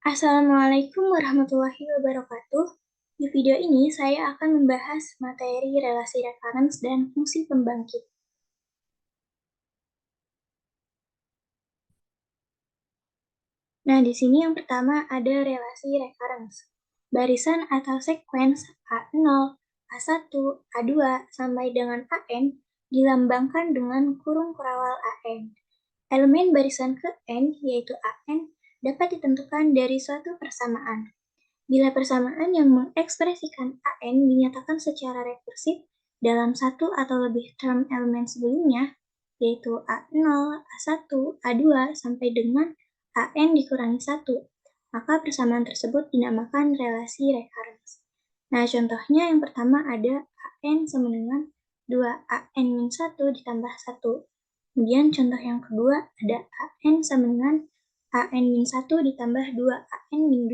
Assalamualaikum warahmatullahi wabarakatuh. Di video ini saya akan membahas materi relasi referens dan fungsi pembangkit. Nah, di sini yang pertama ada relasi referens. Barisan atau sequence A0, A1, A2 sampai dengan AN dilambangkan dengan kurung kurawal AN. Elemen barisan ke N, yaitu AN, dapat ditentukan dari suatu persamaan. Bila persamaan yang mengekspresikan AN dinyatakan secara rekursif dalam satu atau lebih term elemen sebelumnya, yaitu A0, A1, A2, sampai dengan AN dikurangi 1, maka persamaan tersebut dinamakan relasi referens. Nah, contohnya yang pertama ada AN sama dengan 2AN-1 ditambah 1. Kemudian contoh yang kedua ada AN sama dengan AN-1 ditambah 2AN-2.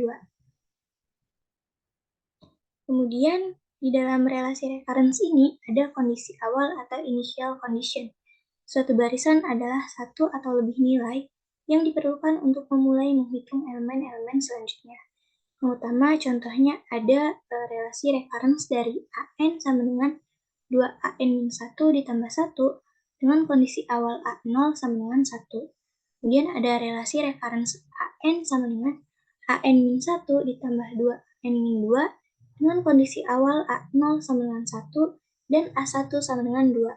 Kemudian, di dalam relasi referens ini ada kondisi awal atau initial condition. Suatu barisan adalah satu atau lebih nilai yang diperlukan untuk memulai menghitung elemen-elemen selanjutnya. Yang utama contohnya ada relasi referens dari AN sama dengan 2AN-1 ditambah 1 dengan kondisi awal A0 sama dengan 1. Kemudian ada relasi referens AN sama dengan AN-1 ditambah 2AN-2 dengan kondisi awal A0 sama dengan 1 dan A1 sama dengan 2.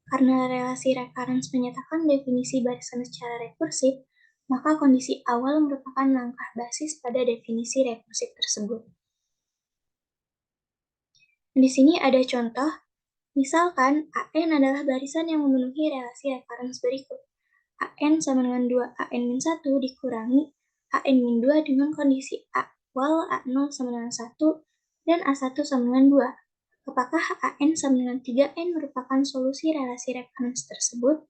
Karena relasi referens menyatakan definisi barisan secara rekursif, maka kondisi awal merupakan langkah basis pada definisi rekursif tersebut. Di sini ada contoh, misalkan AN adalah barisan yang memenuhi relasi referens berikut. AN sama dengan 2AN-1 dikurangi AN-2 dengan kondisi awal A0 sama dengan 1 dan A1 sama dengan 2. Apakah AN sama dengan 3N merupakan solusi relasi referens tersebut?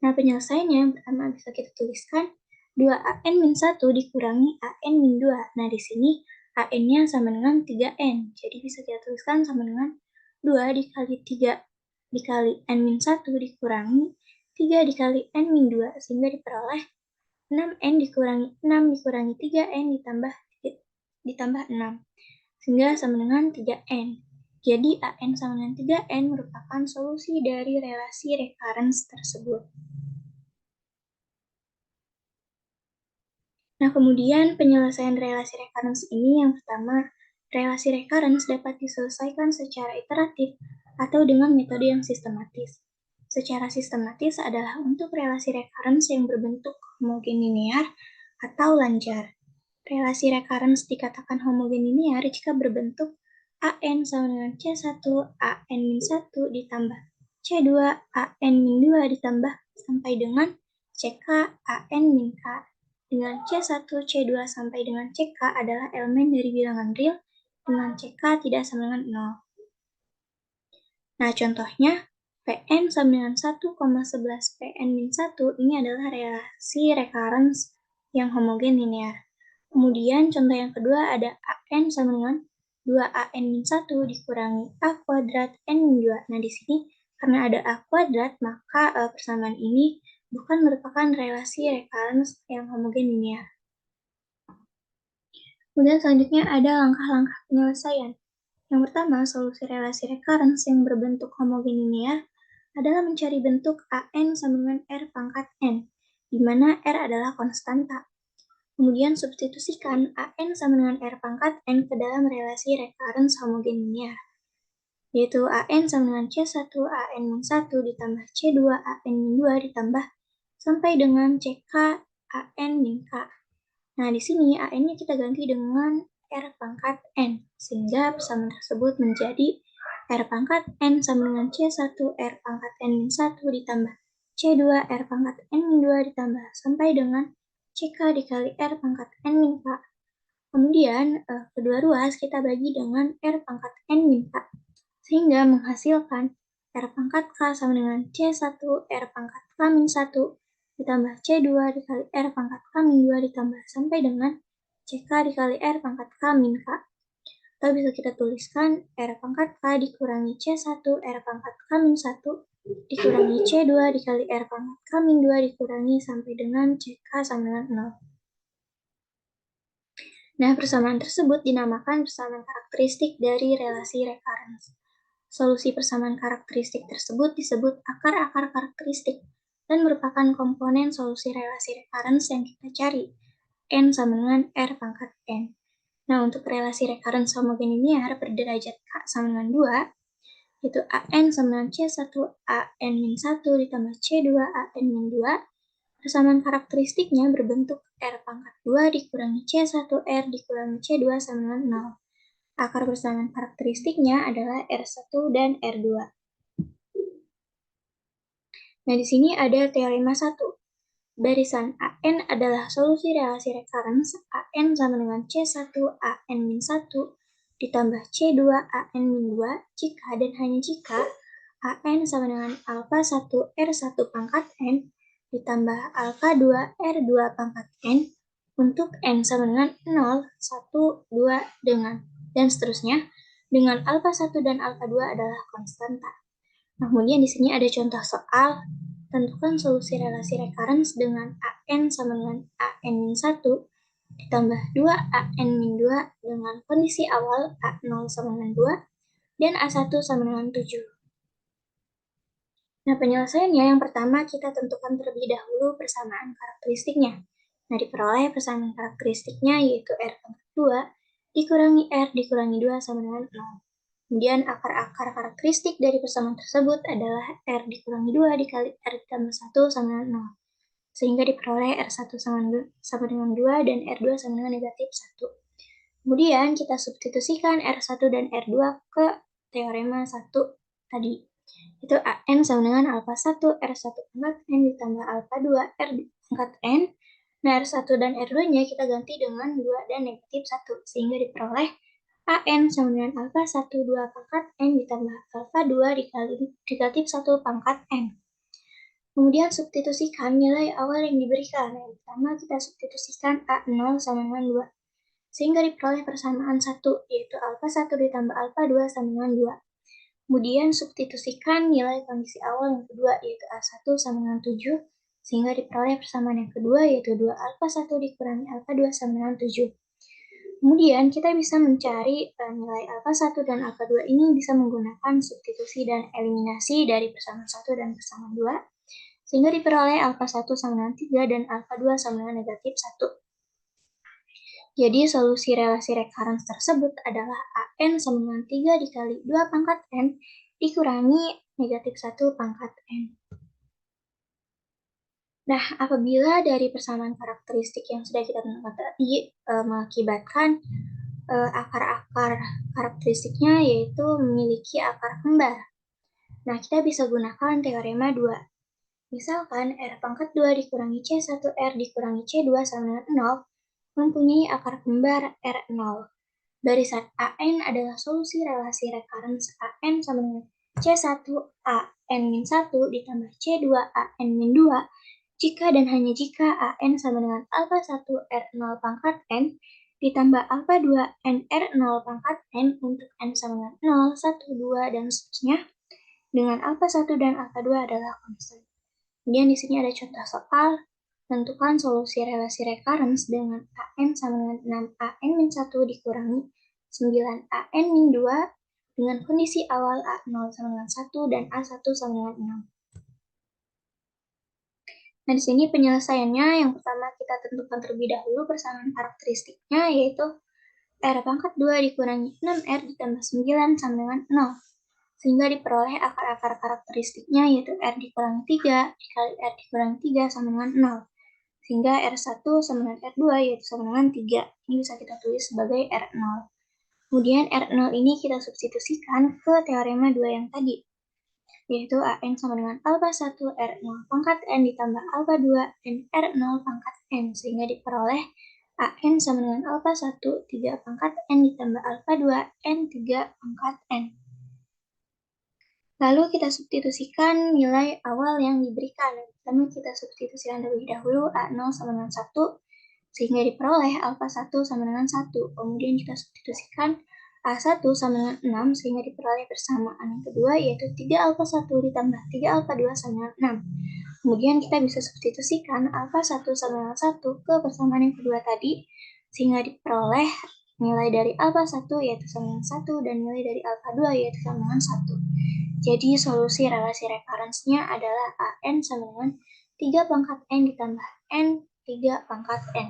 Nah, penyelesaiannya yang pertama bisa kita tuliskan 2AN-1 dikurangi AN-2. Nah, di sini AN-nya sama dengan 3N. Jadi bisa kita tuliskan sama dengan 2 dikali 3 dikali N-1 dikurangi 3 dikali N-2 sehingga diperoleh 6N dikurangi 6 dikurangi 3N ditambah 6 sehingga sama dengan 3N. Jadi AN sama dengan 3N merupakan solusi dari relasi referens tersebut. Nah, kemudian penyelesaian relasi referens ini yang pertama, relasi referens dapat diselesaikan secara iteratif atau dengan metode yang sistematis. Secara sistematis adalah untuk relasi referens yang berbentuk homogen linear atau lancar. Relasi referens dikatakan homogen linear jika berbentuk AN sama dengan C1, AN-1 ditambah C2, AN-2 ditambah sampai dengan CK, AN-K. Dengan C1, C2 sampai dengan CK adalah elemen dari bilangan real, dengan CK tidak sama dengan 0. Nah, contohnya, Pn sama dengan 1,11 Pn-1 ini adalah relasi referens yang homogen linear. Kemudian contoh yang kedua ada AN sama dengan 2AN-1 dikurangi A kuadrat N-2. Nah, di sini karena ada A kuadrat, maka persamaan ini bukan merupakan relasi referens yang homogen linear. Kemudian selanjutnya ada langkah-langkah penyelesaian. Yang pertama, solusi relasi referens yang berbentuk homogen linear adalah mencari bentuk AN sama dengan R pangkat N, di mana R adalah konstanta. Kemudian substitusikan AN sama dengan R pangkat N ke dalam relasi referens homogen linear, yaitu AN sama dengan C1 AN-1 ditambah C2 AN-2 ditambah sampai dengan CK AN-K. Nah, di sini AN-nya kita ganti dengan R pangkat N, sehingga persamaan tersebut menjadi R pangkat N sama dengan C1 R pangkat N-1 ditambah C2 R pangkat N-2 ditambah sampai dengan CK dikali R pangkat N-K. Kemudian, kedua ruas kita bagi dengan R pangkat N-K, sehingga menghasilkan R pangkat K sama dengan C1 R pangkat K-1 ditambah C2 dikali R pangkat K-2 ditambah sampai dengan CK dikali R pangkat K-K. Atau bisa kita tuliskan R pangkat K dikurangi C1 R pangkat K-1 dikurangi C2 dikali R pangkat K-2 dikurangi sampai dengan CK sama dengan 0. Nah, persamaan tersebut dinamakan persamaan karakteristik dari relasi recurrence. Solusi persamaan karakteristik tersebut disebut akar-akar karakteristik dan merupakan komponen solusi relasi recurrence yang kita cari, n sama dengan r pangkat n. Nah, untuk relasi recurrence homogen linear berderajat k sama dengan 2, yaitu an sama dengan c1 an-1 ditambah c2 an-2, persamaan karakteristiknya berbentuk r pangkat 2 dikurangi c1r dikurangi c2 sama dengan 0. Akar persamaan karakteristiknya adalah R1 dan R2. Nah, di sini ada teorema 1. Barisan AN adalah solusi relasi recurrence AN sama dengan C1 AN-1 ditambah C2 AN-2 jika dan hanya jika AN sama dengan alpha 1 R1 pangkat N ditambah alpha 2 R2 pangkat N untuk N sama dengan 0, 1, 2, dan seterusnya dengan alpha 1 dan alpha 2 adalah konstanta. Nah, kemudian di sini ada contoh soal. Tentukan solusi relasi recurrence dengan AN sama dengan AN-1 ditambah 2 AN-2 dengan kondisi awal A0 sama dengan 2 dan A1 sama dengan 7. Nah, penyelesaiannya yang pertama kita tentukan terlebih dahulu persamaan karakteristiknya. Nah, diperoleh persamaan karakteristiknya yaitu R pangkat 2 dikurangi R dikurangi 2 sama dengan 0. Kemudian akar-akar karakteristik dari persamaan tersebut adalah R dikurangi 2 dikali R ditambah 1 sama dengan 0. Sehingga diperoleh R1 sama dengan 2 dan R2 sama dengan negatif 1. Kemudian kita substitusikan R1 dan R2 ke teorema 1 tadi. Itu AN sama dengan alpha 1 R1 pangkat N ditambah alpha 2 R pangkat N. Nah, R1 dan R2-nya kita ganti dengan 2 dan negatif 1, sehingga diperoleh AN sama dengan alpha 1 2 pangkat N ditambah alpha 2 dikali negatif 1 pangkat N. Kemudian substitusikan nilai awal yang diberikan. Yang pertama kita substitusikan A0 sama dengan 2. Sehingga diperoleh persamaan 1, yaitu alpha 1 ditambah alpha 2 sama dengan 2. Kemudian substitusikan nilai kondisi awal yang kedua, yaitu A1 sama dengan 7. Sehingga diperoleh persamaan yang kedua, yaitu 2 alpha 1 dikurangi alpha 2 sama dengan 7. Kemudian kita bisa mencari nilai alpha 1 dan alpha 2 ini bisa menggunakan substitusi dan eliminasi dari persamaan 1 dan persamaan 2, sehingga diperoleh alpha 1 sama dengan 3 dan alpha 2 sama dengan negatif 1. Jadi solusi relasi recurrence tersebut adalah AN sama dengan 3 dikali 2 pangkat N dikurangi negatif 1 pangkat N. Nah, apabila dari persamaan karakteristik yang sudah kita tentukan tadi mengakibatkan akar-akar karakteristiknya yaitu memiliki akar kembar. Nah, kita bisa gunakan teorema 2. Misalkan R pangkat 2 dikurangi C1R dikurangi C2 sama dengan 0 mempunyai akar kembar R0. Barisan AN adalah solusi relasi recurrence AN sama dengan C1 AN-1 ditambah C2 AN-2 jika dan hanya jika AN sama dengan alpha 1 R0 pangkat N ditambah alpha 2 NR0 pangkat N untuk N sama dengan 0, 1, 2, dan seterusnya dengan alpha 1 dan alpha 2 adalah konstan. Kemudian di sini ada contoh soal. Tentukan solusi relasi recurrence dengan AN sama dengan 6 AN-1 dikurangi 9 AN-2 dengan kondisi awal A0 sama dengan 1 dan A1 sama dengan 6. Nah, di sini penyelesaiannya yang pertama kita tentukan terlebih dahulu persamaan karakteristiknya yaitu R pangkat 2 dikurangi 6R ditambah 9 sama dengan 0. Sehingga diperoleh akar-akar karakteristiknya yaitu R dikurangi 3 dikali R dikurangi 3 sama dengan 0. Sehingga R1 sama dengan R2 yaitu sama dengan 3. Ini bisa kita tulis sebagai R0. Kemudian R0 ini kita substitusikan ke teorema 2 yang tadi, yaitu AN sama dengan alpha 1 R0 pangkat N ditambah alpha 2 N R0 pangkat N, sehingga diperoleh AN sama dengan alpha 1 3 pangkat N ditambah alpha 2 N 3 pangkat N. Lalu kita substitusikan nilai awal yang diberikan. Pertama kita substitusikan terlebih dahulu A0 sama dengan 1, sehingga diperoleh alpha 1 sama dengan 1. Kemudian kita substitusikan A1 sama dengan 6, sehingga diperoleh persamaan yang kedua, yaitu 3 alpha 1 ditambah 3 alpha 2 sama dengan 6. Kemudian kita bisa substitusikan alpha 1 sama dengan 1 ke persamaan yang kedua tadi, sehingga diperoleh nilai dari alfa 1 yaitu sama dengan 1 dan nilai dari alfa 2 yaitu sama dengan 1. Jadi solusi relasi recurrence-nya adalah AN sama dengan 3 pangkat N ditambah N 3 pangkat N.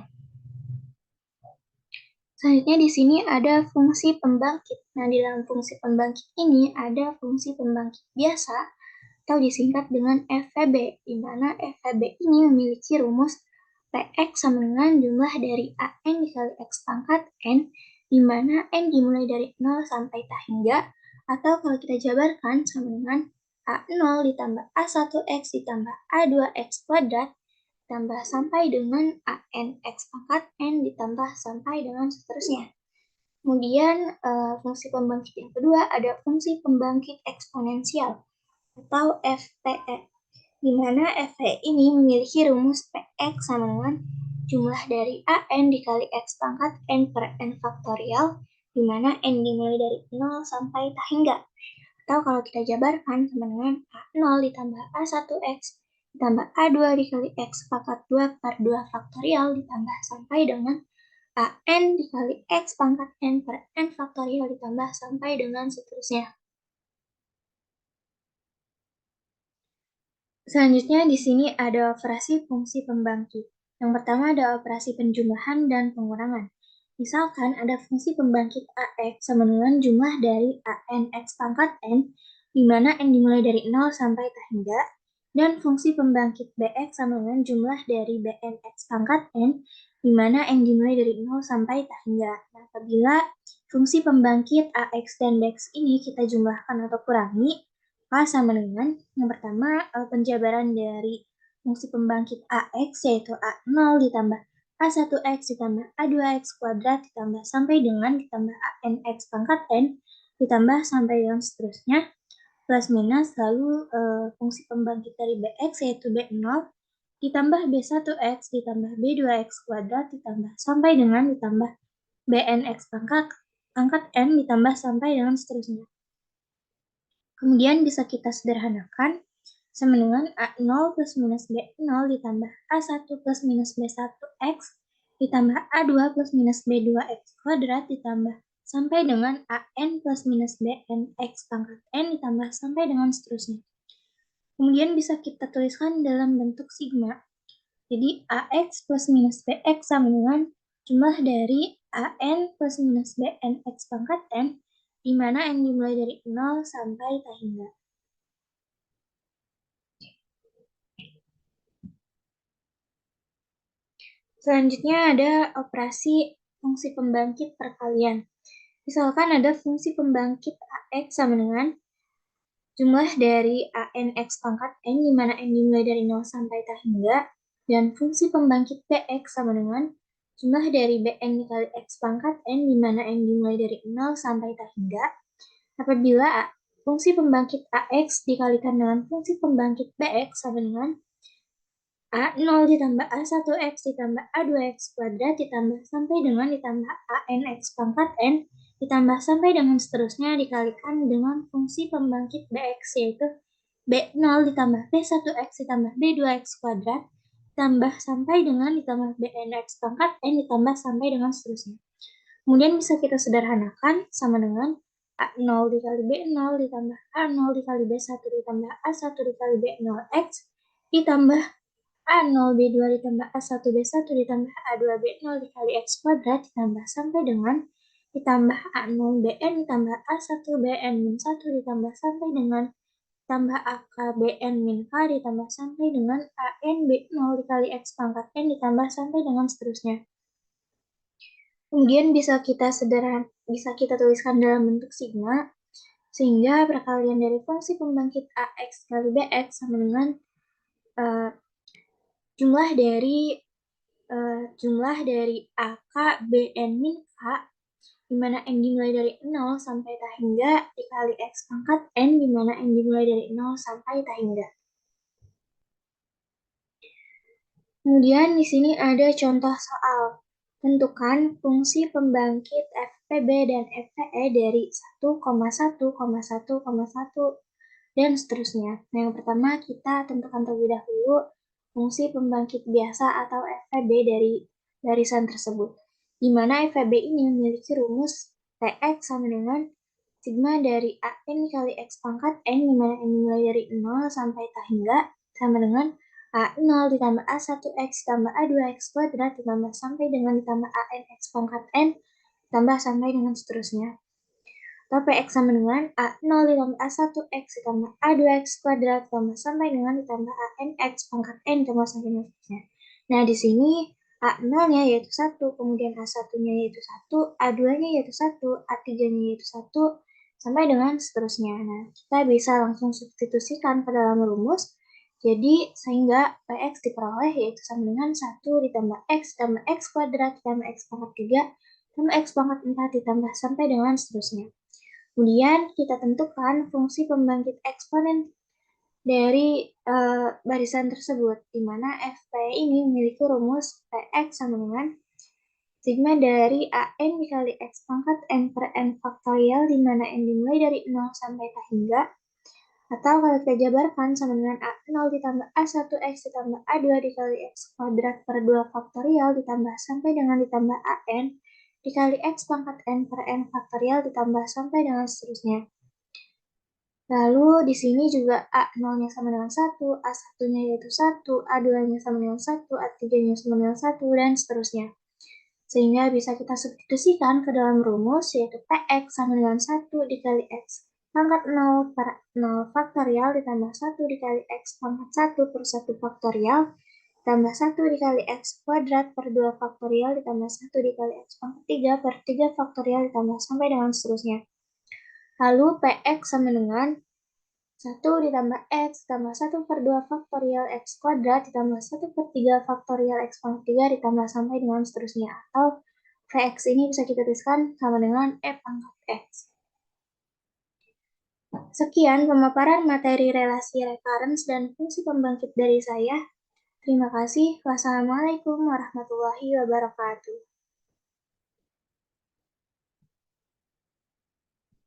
Selanjutnya di sini ada fungsi pembangkit. Nah, di dalam fungsi pembangkit ini ada fungsi pembangkit biasa atau disingkat dengan FVB, di mana FVB ini memiliki rumus Px sama dengan jumlah dari AN dikali X pangkat N, di mana N dimulai dari 0 sampai tak hingga, atau kalau kita jabarkan sama dengan A0 ditambah A1X ditambah A2X kuadrat ditambah sampai dengan AN X pangkat N ditambah sampai dengan seterusnya. Kemudian fungsi pembangkit yang kedua ada fungsi pembangkit eksponensial atau FPE, di mana FPE ini memiliki rumus Px sama dengan jumlah dari AN dikali X pangkat N per N faktorial, di mana N dimulai dari 0 sampai tak hingga. Atau kalau kita jabarkan sama dengan A0 ditambah A1X ditambah A2 dikali X pangkat 2 per 2 faktorial ditambah sampai dengan AN dikali X pangkat N per N faktorial ditambah sampai dengan seterusnya. Selanjutnya di sini ada operasi fungsi pembangkit. Yang pertama ada operasi penjumlahan dan pengurangan. Misalkan ada fungsi pembangkit AX sama dengan jumlah dari AN X pangkat N, di mana N dimulai dari 0 sampai tak hingga, dan fungsi pembangkit BX sama dengan jumlah dari BN X pangkat N, di mana N dimulai dari 0 sampai tak hingga. Nah, apabila fungsi pembangkit AX dan BX ini kita jumlahkan atau kurangi, maka sama dengan yang pertama penjabaran dari fungsi pembangkit AX yaitu A0 ditambah A1X ditambah A2X kuadrat ditambah sampai dengan ditambah ANX pangkat N ditambah sampai dengan seterusnya plus minus lalu fungsi pembangkit dari BX yaitu B0 ditambah B1X ditambah B2X kuadrat ditambah sampai dengan ditambah BNX pangkat N ditambah sampai dengan seterusnya. Kemudian bisa kita sederhanakan sama dengan A0 plus minus B0 ditambah A1 plus minus B1X ditambah A2 plus minus B2X kuadrat ditambah sampai dengan AN plus minus BNX pangkat N ditambah sampai dengan seterusnya. Kemudian bisa kita tuliskan dalam bentuk sigma. Jadi AX plus minus BX sama dengan jumlah dari AN plus minus BNX pangkat N, di mana N dimulai dari 0 sampai tak hingga. Selanjutnya ada operasi fungsi pembangkit perkalian. Misalkan ada fungsi pembangkit AX sama dengan jumlah dari ANX pangkat N, di mana N dimulai dari 0 sampai tak hingga, dan fungsi pembangkit BX sama dengan jumlah dari BN dikali X pangkat N, di mana N dimulai dari 0 sampai tak hingga. Apabila fungsi pembangkit AX dikalikan dengan fungsi pembangkit BX sama dengan A0 ditambah A1X ditambah A2X kuadrat ditambah sampai dengan ditambah ANX pangkat N ditambah sampai dengan seterusnya dikalikan dengan fungsi pembangkit BX yaitu B0 ditambah B1X ditambah B2X kuadrat ditambah sampai dengan ditambah BNX pangkat N ditambah sampai dengan seterusnya. Kemudian bisa kita sederhanakan sama dengan A0 dikali B0 ditambah A0 dikali B1 ditambah A1 dikali B0X ditambah A0 B2 ditambah A1 B1 ditambah A2 B0 dikali X kuadrat ditambah sampai dengan ditambah A0 BN ditambah A1 BN min 1 ditambah sampai dengan ditambah AK BN min K ditambah sampai dengan AN B0 dikali X pangkat N ditambah sampai dengan seterusnya. Kemudian bisa kita tuliskan dalam bentuk sigma, sehingga perkalian dari fungsi pembangkit AX kali BX sama dengan jumlah dari AK BN min K, di mana N dimulai dari 0 sampai tak hingga, dikali X pangkat N, di mana N dimulai dari 0 sampai tak hingga. Kemudian di sini ada contoh soal. Tentukan fungsi pembangkit FPB dan FPE dari 1,1,1,1 dan seterusnya. Nah, yang pertama kita tentukan terlebih dahulu fungsi pembangkit biasa atau FPB dari barisan tersebut. di mana FVB ini memiliki rumus Px sama dengan sigma dari AN kali X pangkat N, di mana N dimulai dari 0 sampai tak hingga, sama dengan A0 ditambah A1X ditambah A2X kuadrat ditambah sampai dengan ditambah AN X pangkat N ditambah sampai dengan seterusnya. Atau Px sama dengan A0 ditambah A1X ditambah A2X kuadrat ditambah sampai dengan ditambah AN X pangkat N ditambah sampai dengan seterusnya. Nah, di sini A0-nya yaitu 1, kemudian A1-nya yaitu 1, A2-nya yaitu 1, A3-nya yaitu 1, sampai dengan seterusnya. Nah, kita bisa langsung substitusikan ke dalam rumus. Jadi, sehingga Px diperoleh yaitu sama dengan 1 ditambah X ditambah X kuadrat ditambah X pangkat 3 ditambah X pangkat 4 ditambah sampai dengan seterusnya. Kemudian kita tentukan fungsi pembangkit eksponen dari barisan tersebut, di mana Fp ini memiliki rumus Px sama dengan sigma dari An dikali X pangkat N per N faktorial, di mana N dimulai dari 0 sampai tak hingga, atau kalau kita jabarkan sama dengan A0 ditambah A1X ditambah A2 dikali X kuadrat per 2 faktorial ditambah sampai dengan ditambah AN dikali X pangkat N per N faktorial ditambah sampai dengan seterusnya. Lalu di sini juga A0-nya sama dengan 1, A1-nya yaitu 1, A2-nya sama dengan 1, A3-nya sama dengan 1, dan seterusnya. Sehingga bisa kita substitusikan ke dalam rumus, yaitu Px sama dengan 1 dikali X pangkat 0 per 0 faktorial ditambah 1 dikali X pangkat 1 per 1 faktorial ditambah 1 dikali X kuadrat per 2 faktorial ditambah 1 dikali X pangkat 3 per 3 faktorial ditambah sampai dengan seterusnya. Lalu Px sama dengan 1 ditambah X ditambah 1 per 2 faktorial X kuadrat ditambah 1 per 3 faktorial X pangkat 3 ditambah sampai dengan seterusnya. Atau Vx ini bisa kita tuliskan sama dengan E pangkat X. Sekian pemaparan materi relasi recurrence dan fungsi pembangkit dari saya. Terima kasih. Wassalamualaikum warahmatullahi wabarakatuh.